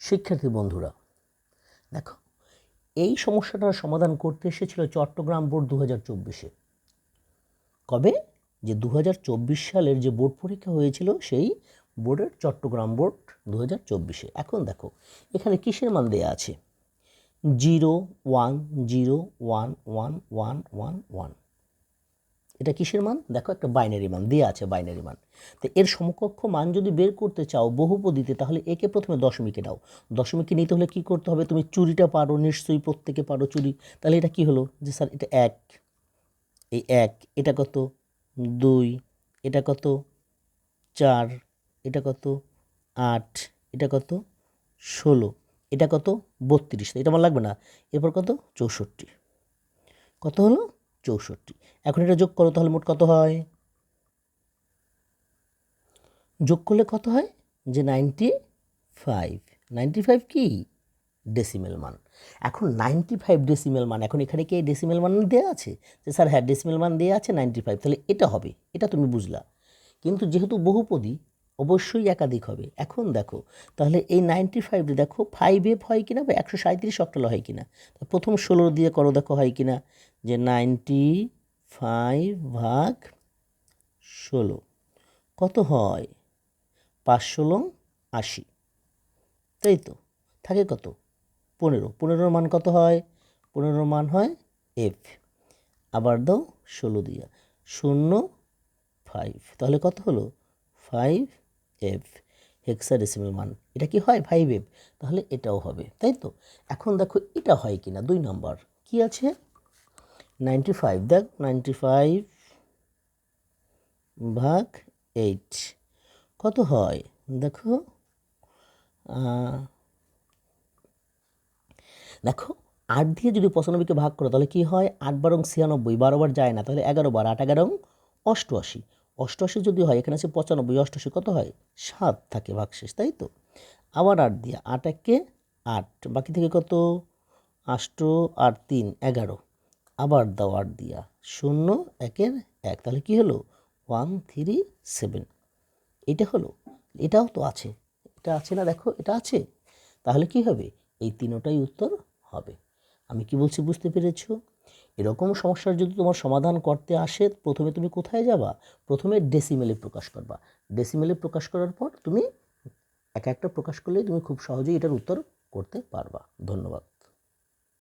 শিক্ষার্থী বন্ধুরা, দেখো, এই সমস্যাটার সমাধান করতে এসেছিল চট্টগ্রাম বোর্ড 2024-এ। কবে? যে 2024 সালের যে বোর্ড পরীক্ষা হয়েছিল সেই বোর্ডের চট্টগ্রাম বোর্ড 2024-এ। এখন দেখো, এখানে কিসের মান দেয়া আছে? 0 1 0 1 1 1 1 1। এটা কিসের মান? দেখো, একটা বাইনারি মান দেওয়া আছে, বাইনারি মান। তো এর সমকক্ষ মান যদি বের করতে চাও বহুপদীতে, তাহলে একে প্রথমে দশমিকে নাও। দশমিকে নিতে হলে কি করতে হবে? তুমি চুরিটা পারো নিশ্চয়ই, প্রত্যেকে পারো চুরি। তাহলে এটা কি হলো? যে স্যার এটা 1, এই 1, এটা কত 2, এটা কত 4, এটা কত 8, এটা কত 16, এটা কত 32। এটা আমার লাগবে না। এরপর কত 64। কত হলো? 64। এখন এটা যোগ করো, তাহলে মোট কত হয়? যোগ করলে কত হয়? যে 95। 95 কি? ডেসিমেল মান। এখন 95 ডেসিমেল মান, এখন এখানে কি ডেসিমেল মান দেওয়া আছে? যে স্যার হ্যাঁ, ডেসিমেল মান দেওয়া আছে 95, তাহলে এটা হবে, এটা তুমি বুঝলা। কিন্তু যেহেতু বহুপদী, অবশ্যই একাধিক হবে। এখন দেখো, তাহলে এই 95 দেখো 5f হয় কিনা বা 137 অক্টাল হয় কিনা। প্রথম 16 দিয়ে করো, দেখো হয় কিনা। যে 95 ভাগ 16 কত হয়? 5 × 16 = 80, তাই তো? থাকে কত? 15। 15-র মান কত হয়? 15-র মান হয় এফ। আবার দাও 16 দিয়া, 0 5। তাহলে কত হলো? 5f হেক্সাডেসিমাল মান। এটা কি হয়? 5f। তাহলে এটাও হবে, তাই তো? এখন দেখো এটা হয় কিনা। 2 নম্বর কি আছে? 95, দেখ 95 ভাগ 8 কত হয়? দেখো, দেখো 8 দিয়ে যদি 95কে ভাগ করো, তাহলে কি হয়? 8 বারং 96, 12 বার যায় না, তাহলে 11 বার, 8 11 88। 88 যদি হয়, এখানে আছে 95, 88 কত হয়? 7 থাকে ভাগশেষ, তাই তো? আবার 8 দিয়ে, 8 একে 8, বাকি থেকে কত? 8 আর 3 11। আবার দাও 8 দিয়া, 0 1-এর 1, তাহলে কি হলো? 137। এটা হলো। এটাও তো আছে, এটা আছে না? দেখো এটা আছে। তাহলে কি হবে? এই তিনোটাই উত্তর হবে। আমি কি বলছি বুঝতে পেরেছো? এরকম সমস্যার যদি তোমার সমাধান করতে আসে, প্রথমে তুমি কোথায় যাবা? প্রথমে ডেসিমেলে প্রকাশ করবা। ডেসিমেলে প্রকাশ করার পর তুমি একটা প্রকাশ করলেই তুমি খুব সহজেই এটার উত্তর করতে পারবা। ধন্যবাদ।